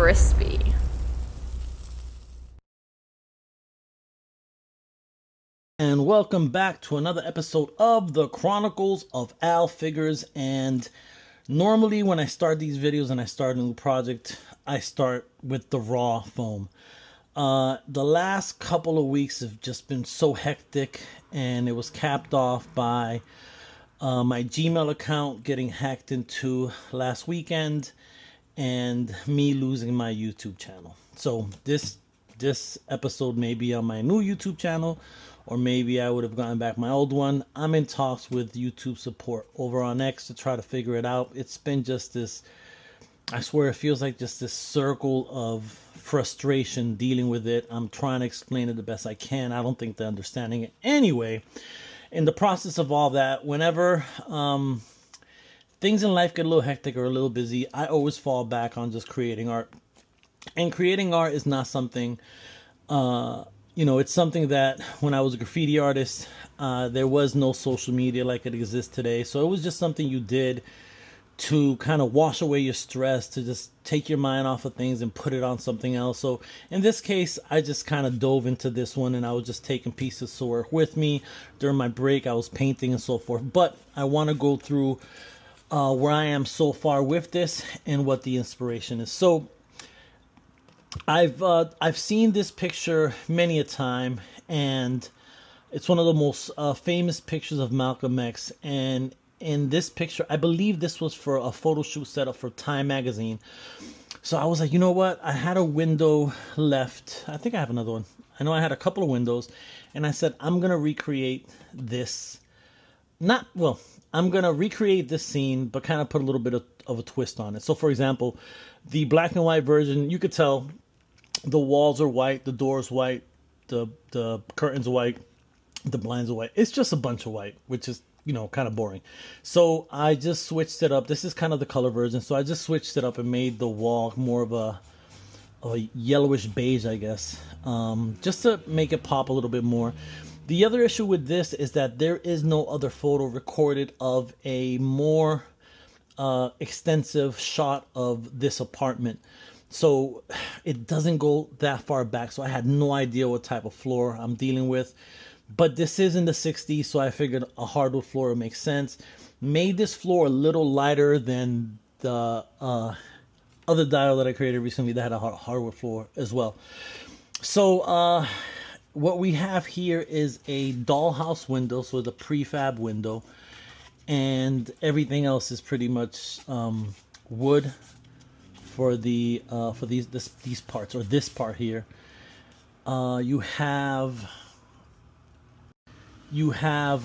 crispy. And welcome back to another episode of the Chronicles of Al Figures. And normally when I start these videos and I start a new project, I start with the raw foam. The last couple of weeks have just been so hectic, and it was capped off by my Gmail account getting hacked into last weekend and me losing my YouTube channel. So this episode may be on my new YouTube channel, or maybe I would have gotten back my old one. I'm in talks with YouTube support over on X to try to figure it out. It's been just this, I swear it feels like just this circle of frustration dealing with it. I'm trying to explain it the best I can. I don't think they're understanding it. Anyway, in the process of all that, whenever things in life get a little hectic or a little busy, I always fall back on just creating art. And creating art is not something, it's something that when I was a graffiti artist, there was no social media like it exists today. So it was just something you did to kind of wash away your stress, to just take your mind off of things and put it on something else. So in this case, I just kind of dove into this one, and I was just taking pieces to work with me. During my break, I was painting and so forth. But I want to go through where I am so far with this and what the inspiration is. So I've seen this picture many a time, and it's one of the most famous pictures of Malcolm X. And in this picture, I believe this was for a photo shoot set up for Time magazine. So I was like, you know what? I had a window left. I think I have another one. I know I had a couple of windows, and I said, I'm gonna recreate this. I'm gonna recreate this scene, but kind of put a little bit of a twist on it. So for example, the black and white version, you could tell the walls are white, the door's white, the curtains are white, the blinds are white. It's just a bunch of white, which is, kind of boring. So I just switched it up. This is kind of the color version. So I just switched it up and made the wall more of a yellowish beige, I guess, just to make it pop a little bit more. The other issue with this is that there is no other photo recorded of a more extensive shot of this apartment. So it doesn't go that far back. So I had no idea what type of floor I'm dealing with. But this is in the 60s, so I figured a hardwood floor would make sense. Made this floor a little lighter than the other dial that I created recently that had a hardwood floor as well. So what we have here is a dollhouse window, so the prefab window. And everything else is pretty much wood for these parts, or this part here. You have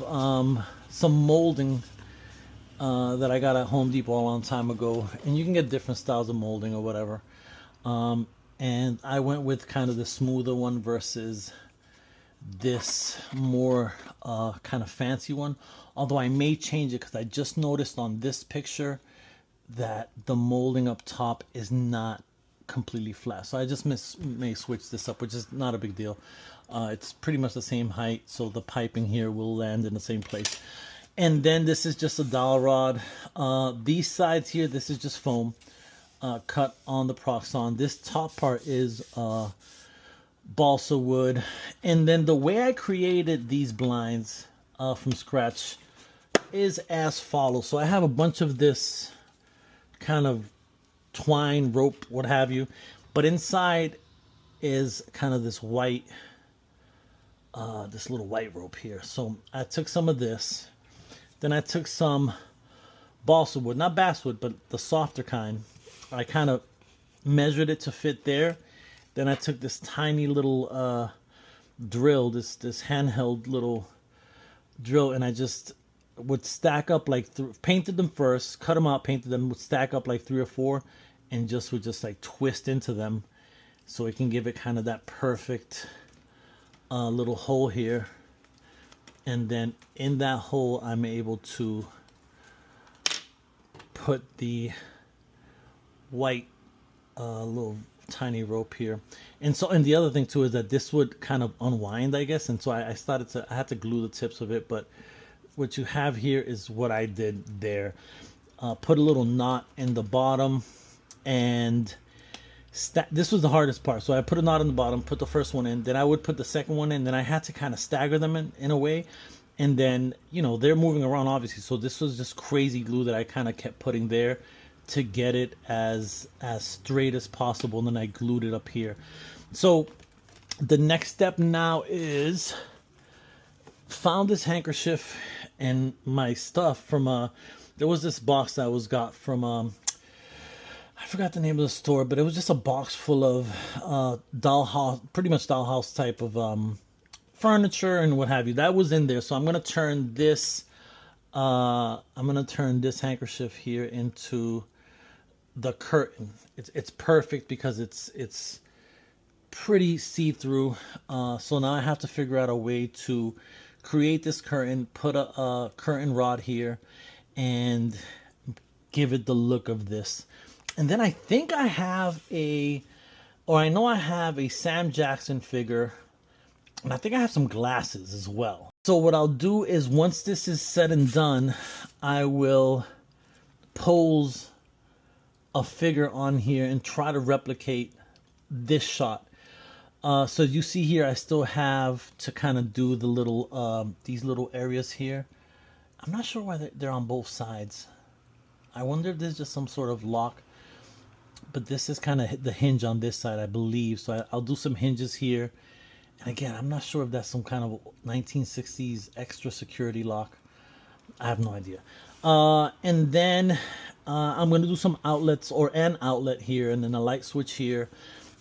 some molding that I got at Home Depot a long time ago, and you can get different styles of molding or whatever. And I went with kind of the smoother one versus this more kind of fancy one. Although I may change it because I just noticed on this picture that the molding up top is not completely flat. So I just may switch this up, which is not a big deal. It's pretty much the same height, so the piping here will land in the same place. And then this is just a dowel rod. These sides here, this is just foam cut on the Proxon. This top part is balsa wood. And then the way I created these blinds from scratch is as follows. So I have a bunch of this kind of twine, rope, what have you, but inside is kind of this white, this little white rope here. So I took some of this, then I took some balsa wood, not basswood, but the softer kind. I kind of measured it to fit there. Then I took this tiny little drill, this handheld little drill, and I just would stack up like painted them first, cut them out, painted them, would stack up like 3 or 4, and would just like twist into them, so it can give it kind of that perfect little hole here. And then in that hole, I'm able to put the white little tiny rope here. And the other thing too is that this would kind of unwind, I guess. And so I had to glue the tips of it. But what you have here is what I did there. Put a little knot in the bottom and this was the hardest part. So I put a knot on the bottom, put the first one in, then I would put the second one in, then I had to kind of stagger them in a way. And then, you know, they're moving around obviously. So this was just crazy glue that I kind of kept putting there to get it as straight as possible. And then I glued it up here. So the next step now is found this handkerchief and my stuff from there was this box that was got from I forgot the name of the store, but it was just a box full of dollhouse, pretty much dollhouse type of furniture and what have you. That was in there. So I'm gonna turn this handkerchief here into the curtain. It's perfect because it's pretty see-through. So now I have to figure out a way to create this curtain, put a curtain rod here, and give it the look of this. And then I think I have I know I have a Sam Jackson figure, and I think I have some glasses as well. So what I'll do is once this is said and done, I will pose a figure on here and try to replicate this shot. So you see here, I still have to kind of do the little, these little areas here. I'm not sure why they're on both sides. I wonder if there's just some sort of lock. But this is kind of the hinge on this side, I believe. So I'll do some hinges here. And again, I'm not sure if that's some kind of 1960s extra security lock. I have no idea. And then I'm going to do some outlets, or an outlet here, and then a light switch here.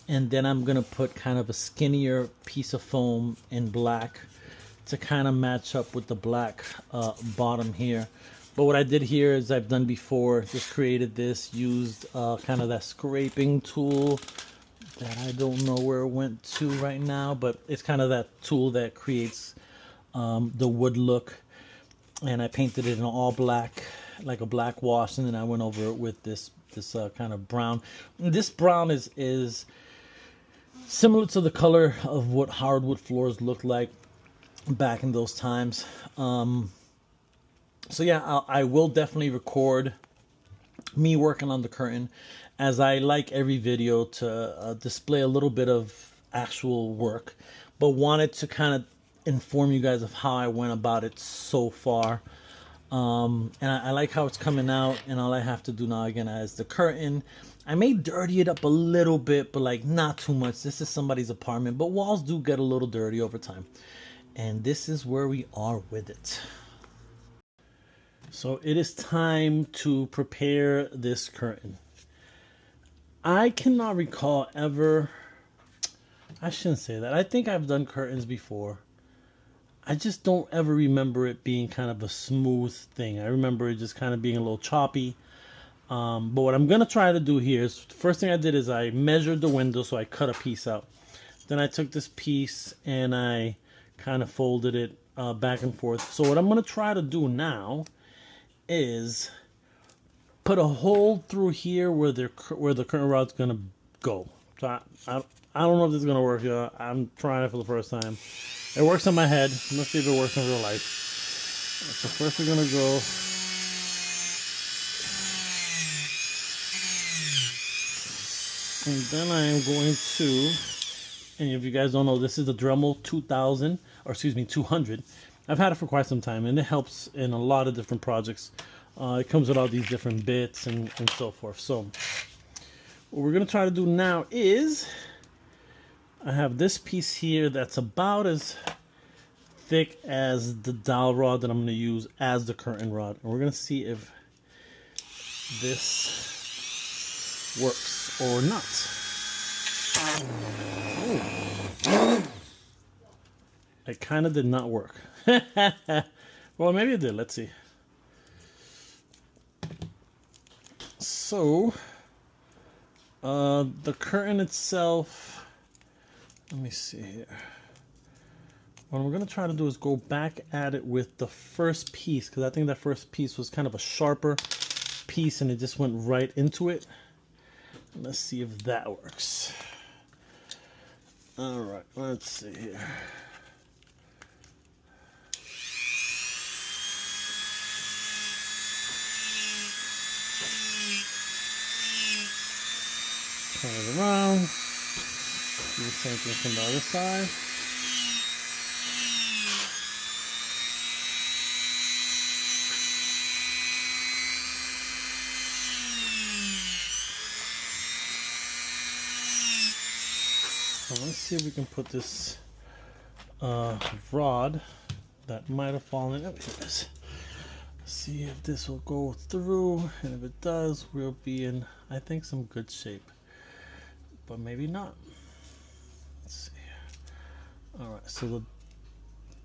And then I'm going to put kind of a skinnier piece of foam in black to kind of match up with the black bottom here. But what I did here is I've done before, just created this, used kind of that scraping tool that I don't know where it went to right now, but it's kind of that tool that creates the wood look. And I painted it in all black, like a black wash, and then I went over it with this kind of brown. This brown is similar to the color of what hardwood floors looked like back in those times. So yeah, I will definitely record me working on the curtain, as I like every video to display a little bit of actual work, but wanted to kind of inform you guys of how I went about it so far. And I like how it's coming out, and all I have to do now again is the curtain. I may dirty it up a little bit, but like not too much. This is somebody's apartment, but walls do get a little dirty over time. And this is where we are with it. So it is time to prepare this curtain. I cannot recall ever, I shouldn't say that. I think I've done curtains before. I just don't ever remember it being kind of a smooth thing. I remember it just kind of being a little choppy. But what I'm going to try to do here is, the first thing I did is I measured the window, so I cut a piece out. Then I took this piece and I kind of folded it back and forth. So what I'm going to try to do now is put a hole through here where the curtain rod's gonna go. So I don't know if this is gonna work. I'm trying it for the first time. It works in my head. Let's see if it works in real life. So first we're gonna go. And then I am going to, and if you guys don't know, this is the Dremel 2000, or excuse me, 200. I've had it for quite some time, and it helps in a lot of different projects. It comes with all these different bits and so forth. So what we're going to try to do now is, I have this piece here that's about as thick as the dowel rod that I'm going to use as the curtain rod. And we're going to see if this works or not. Oh. It kind of did not work. Well, maybe it did. Let's see. So, the curtain itself, let me see here. What we're going to try to do is go back at it with the first piece, because I think that first piece was kind of a sharper piece and it just went right into it. Let's see if that works. All right, let's see here. Turn it around. Do the same thing from the other side. So let's see if we can put this rod that might have fallen. Oh, here it is. See if this will go through, and if it does, we'll be in, I think, some good shape. But maybe not. Let's see. Alright, so the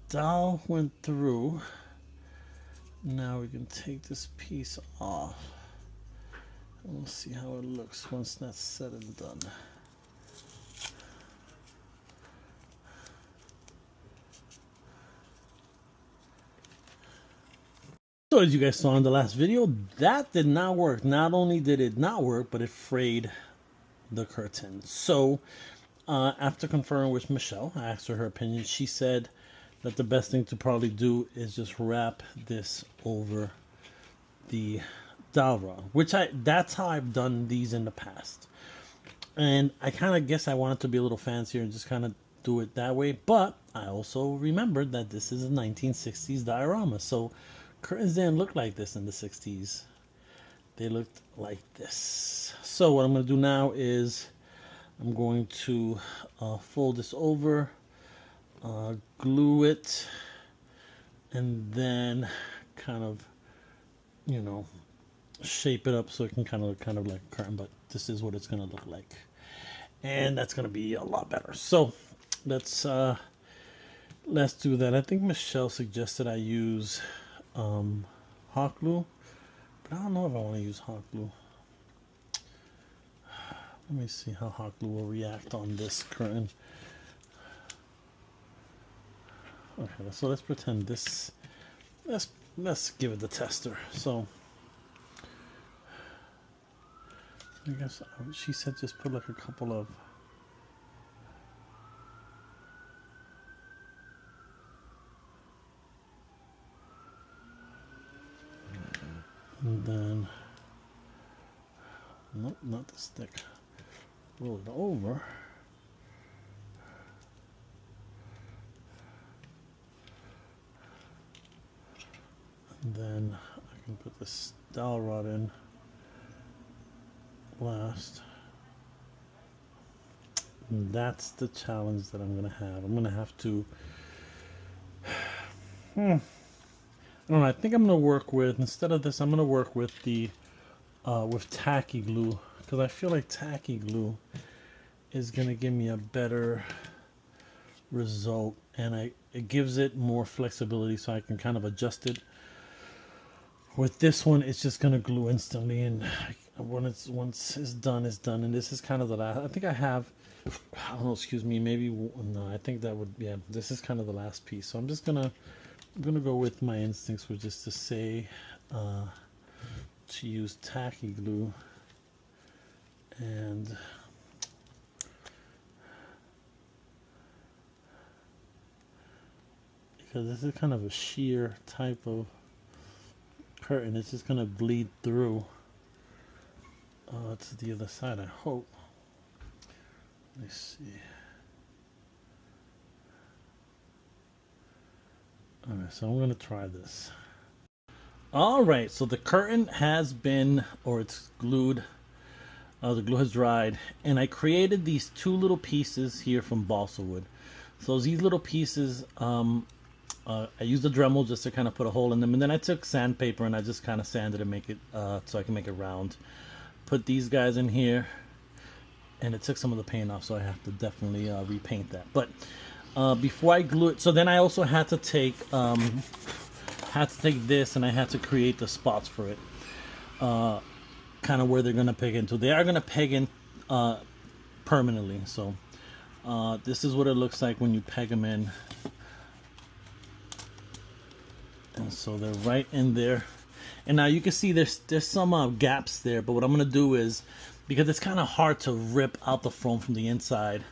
dowel went through. Now we can take this piece off. And we'll see how it looks once that's said and done. So as you guys saw in the last video, that did not work. Not only did it not work, but it frayed the curtain. So after conferring with Michelle, I asked her opinion. She said that the best thing to probably do is just wrap this over the dowel rod, which that's how I've done these in the past. And I kind of guess I wanted to be a little fancier and just kind of do it that way. But I also remembered that this is a 1960s diorama. So curtains didn't look like this in the 60s. They looked like this. So what I'm going to do now is I'm going to fold this over, glue it, and then kind of, you know, shape it up so it can kind of look like a curtain. But this is what it's going to look like, and that's going to be a lot better. So let's do that. I think Michelle suggested I use hot glue, but I don't know if I want to use hot glue. Let me see how hot glue will react on this curtain. Okay, so let's pretend this. Let's give it the tester. So I guess she said just put like a couple of. And then, nope, not the stick. Roll it over. And then I can put this dowel rod in last. And that's the challenge that I'm going to have. I'm going to have to. I don't know. I think I'm going to work with, instead of this, I'm going to work with the with tacky glue, because I feel like tacky glue is going to give me a better result, and it gives it more flexibility, so I can kind of adjust it. With this one, it's just going to glue instantly, and once it's done, it's done. And this is kind of the last. I think I have. I don't know. Excuse me. Maybe no. I think that would. Yeah. This is kind of the last piece. So I'm just gonna. I'm gonna go with my instincts, which is to say to use tacky glue, and because this is kind of a sheer type of curtain, it's just gonna bleed through to the other side, I hope. Let me see. Alright, so I'm going to try this. Alright, so the curtain has been, or it's glued, the glue has dried, and I created these two little pieces here from balsa wood. So these little pieces, I used a Dremel just to kind of put a hole in them, and then I took sandpaper and I just kind of sanded it and make it, so I can make it round. Put these guys in here, and it took some of the paint off, so I have to definitely repaint that. But before I glue it, so then I also had to take this, and I had to create the spots for it, kind of where they're gonna peg into. They are gonna peg in permanently. So this is what it looks like when you peg them in, and so they're right in there. And now you can see there's some gaps there, but what I'm gonna do is, because it's kind of hard to rip out the foam from the inside,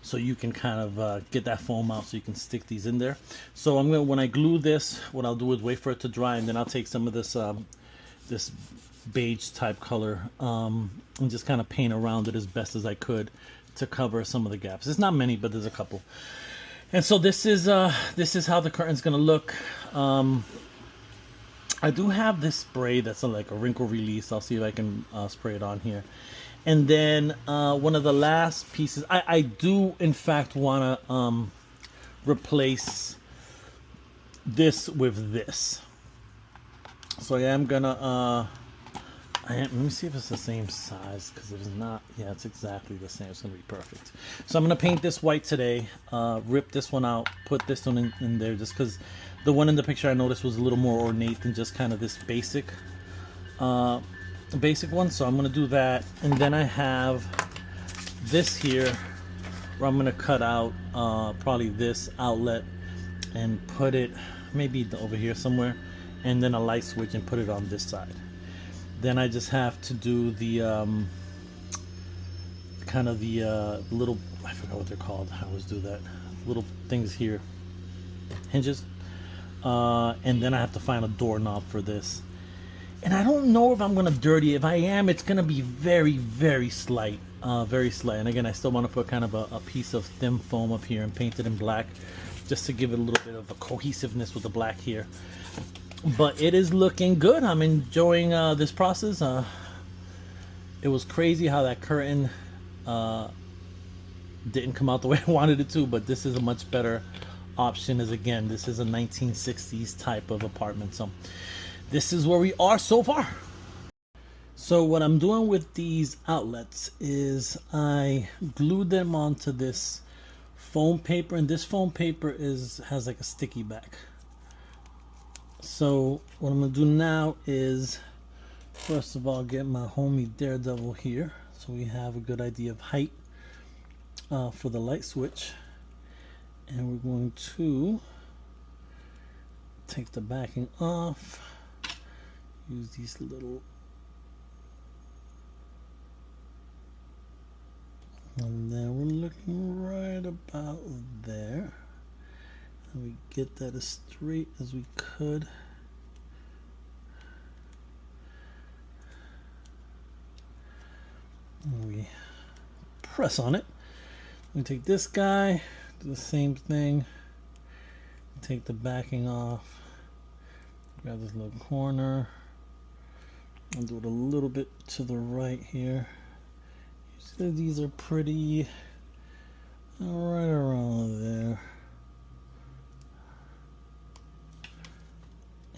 so you can kind of get that foam out so you can stick these in there. So I'm gonna, when I glue this, what I'll do is wait for it to dry, and then I'll take some of this this beige type color, and just kind of paint around it as best as I could to cover some of the gaps. There's not many, but there's a couple. And so this is how the curtain's gonna look. I do have this spray that's like a wrinkle release. I'll see if I can spray it on here. And then one of the last pieces, I do in fact want to replace this with this. So I am gonna let me see if it's the same size, because it is not. Yeah, it's exactly the same. It's gonna be perfect. So I'm gonna paint this white today, rip this one out, put this one in there, just because the one in the picture I noticed was a little more ornate than just kind of this basic one. So I'm gonna do that, and then I have this here where I'm gonna cut out probably this outlet and put it maybe over here somewhere, and then a light switch and put it on this side. Then I just have to do the kind of the little, I forgot what they're called. I always do that. Little things here, hinges. And then I have to find a doorknob for this. And I don't know if I'm gonna dirty it. If I am, it's gonna be very, very slight, very slight. And again, I still want to put kind of a piece of thin foam up here and paint it in black, just to give it a little bit of a cohesiveness with the black here. But it is looking good. I'm enjoying this process. It was crazy how that curtain didn't come out the way I wanted it to, but this is a much better option. As again, this is a 1960s type of apartment. So this is where we are so far. So what I'm doing with these outlets is I glued them onto this foam paper, and this foam paper has like a sticky back. So what I'm gonna do now is, first of all, get my homie Daredevil here, so we have a good idea of height for the light switch. And we're going to take the backing off, use these little, and then we're looking right about there. And we get that as straight as we could. And we press on it. We take this guy, do the same thing. Take the backing off. Grab this little corner. I'll do it a little bit to the right here. Usually these are pretty right around there.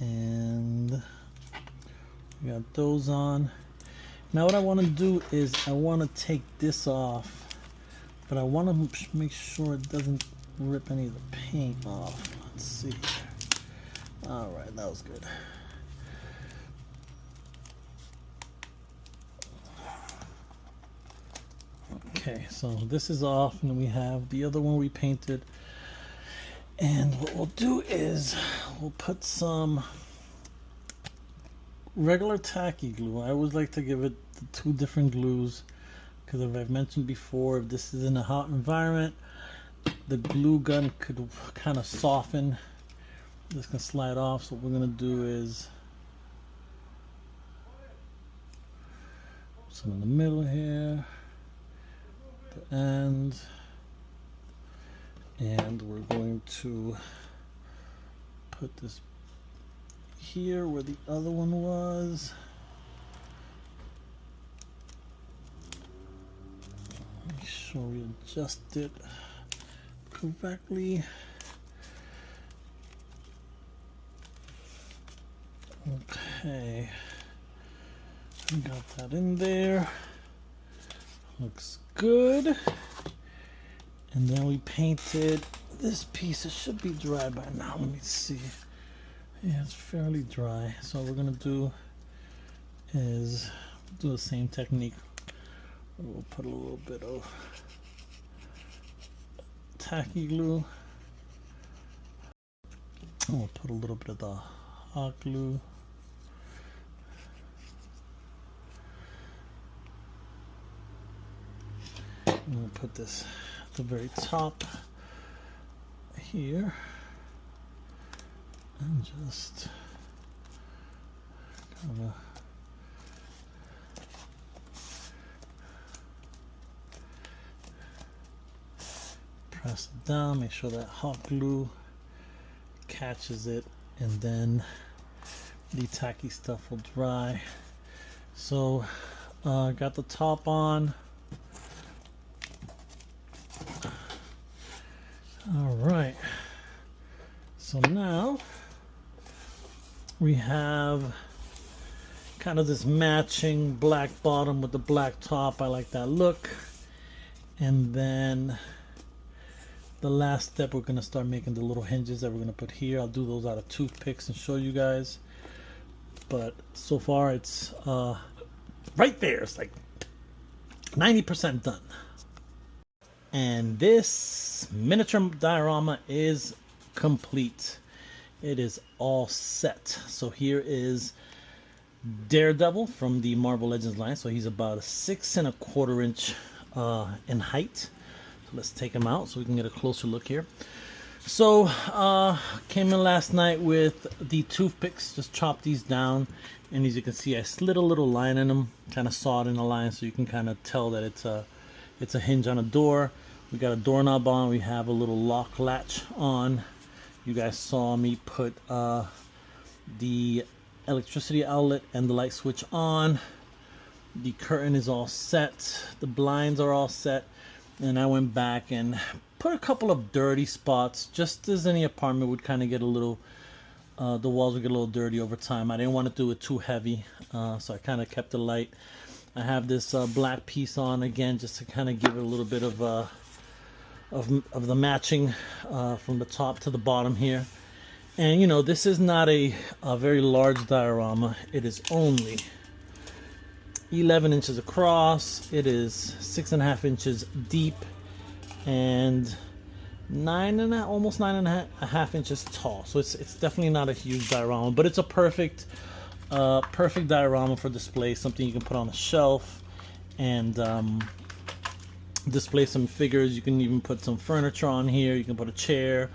And we got those on. Now what I want to do is I want to take this off, but I want to make sure it doesn't rip any of the paint off. Let's see. All right, that was good. Okay, so this is off, and then we have the other one we painted. And what we'll do is we'll put some regular tacky glue. I always like to give it the two different glues, because as I've mentioned before, if this is in a hot environment, the glue gun could kind of soften. This can slide off. So what we're going to do is some in the middle here, the end. And we're going to put this here where the other one was. Make sure we adjust it correctly. Okay, got that in there. Looks good. And then we painted this piece. It should be dry by now. Let me see. Yeah, it's fairly dry. So what we're gonna do is do the same technique. We'll put a little bit of tacky glue. And we'll put a little bit of the hot glue. And we'll put this at the very top here, and just kind of Press it down, make sure that hot glue catches it, and then the tacky stuff will dry. So got the top on. All right, so now we have kind of this matching black bottom with the black top. I like that look. And then the last step, we're going to start making the little hinges that we're going to put here. I'll do those out of toothpicks and show you guys. But so far it's right there. It's like 90% done. And this miniature diorama is complete. It is all set. So here is Daredevil from the Marvel Legends line. So he's about 6 1/4 inch in height. So let's take him out so we can get a closer look here. So came in last night with the toothpicks, just chopped these down, and as you can see I slid a little line in them, kind of sawed in a line so you can kind of tell that it's a hinge on a door. We got a doorknob on, we have a little lock latch on. You guys saw me put the electricity outlet and the light switch on. The curtain is all set, the blinds are all set, and I went back and put a couple of dirty spots, just as any apartment would kind of get a little, the walls would get a little dirty over time. I didn't want to do it too heavy, so I kind of kept it light. I have this black piece on again, just to kind of give it a little bit of the matching from the top to the bottom here. And you know, this is not a very large diorama. It is only 11 inches across. It is 6 1/2 inches deep and almost 9 1/2 inches tall. So it's definitely not a huge diorama, but it's a perfect diorama for display. Something you can put on a shelf and display some figures. You can even put some furniture on here. You can put a chair,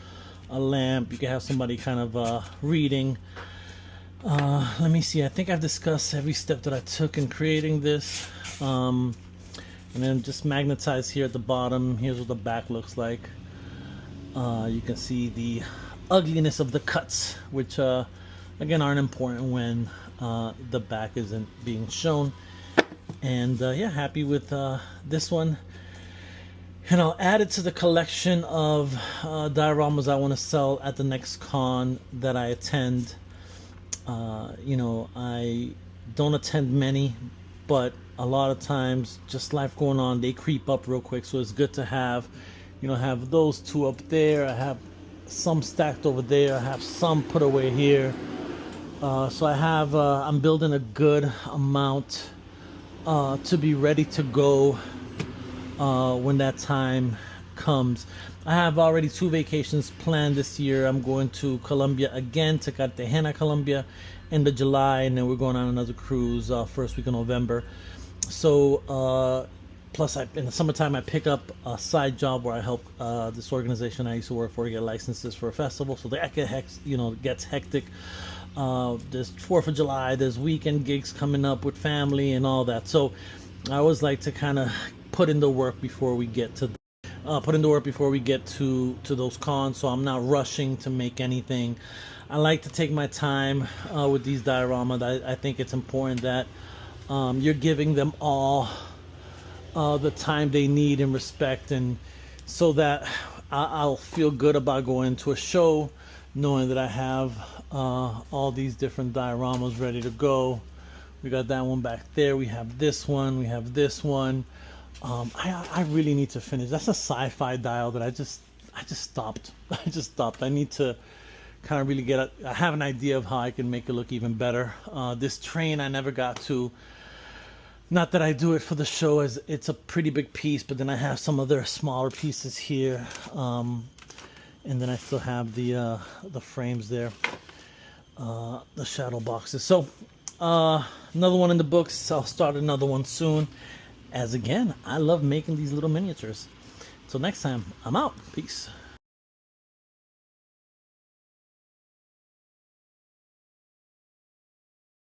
a lamp. You can have somebody kind of reading. Let me see, I think I've discussed every step that I took in creating this. And then just magnetized here at the bottom. Here's what the back looks like. You can see the ugliness of the cuts, which again aren't important when the back isn't being shown. And yeah, happy with this one. And I'll add it to the collection of dioramas I want to sell at the next con that I attend. You know, I don't attend many, but a lot of times, just life going on, they creep up real quick. So it's good to have, you know, have those two up there. I have some stacked over there. I have some put away here. So I have, I'm building a good amount to be ready to go when that time comes. I have already 2 vacations planned this year. I'm going to Colombia again, to Cartagena, Colombia, end of July, and then we're going on another cruise first week of November. So plus in the summertime I pick up a side job where I help this organization I used to work for get licenses for a festival. So that gets hectic. There's 4th of July, there's weekend gigs coming up with family and all that. So I always like to kind of put in the work before we get to those cons. So I'm not rushing to make anything. I like to take my time with these dioramas. I think it's important that you're giving them all the time they need and respect, and so that I'll feel good about going to a show knowing that I have all these different dioramas ready to go. We got that one back there. We have this one. We have this one. I really need to finish. That's a sci-fi dial that I just stopped. I need to kind of really I have an idea of how I can make it look even better. This train I never got to. Not that I do it for the show, as it's a pretty big piece, but then I have some other smaller pieces here. And then I still have the frames there, the shadow boxes. So another one in the books. I'll start another one soon. As again, I love making these little miniatures. Till next time, I'm out. Peace.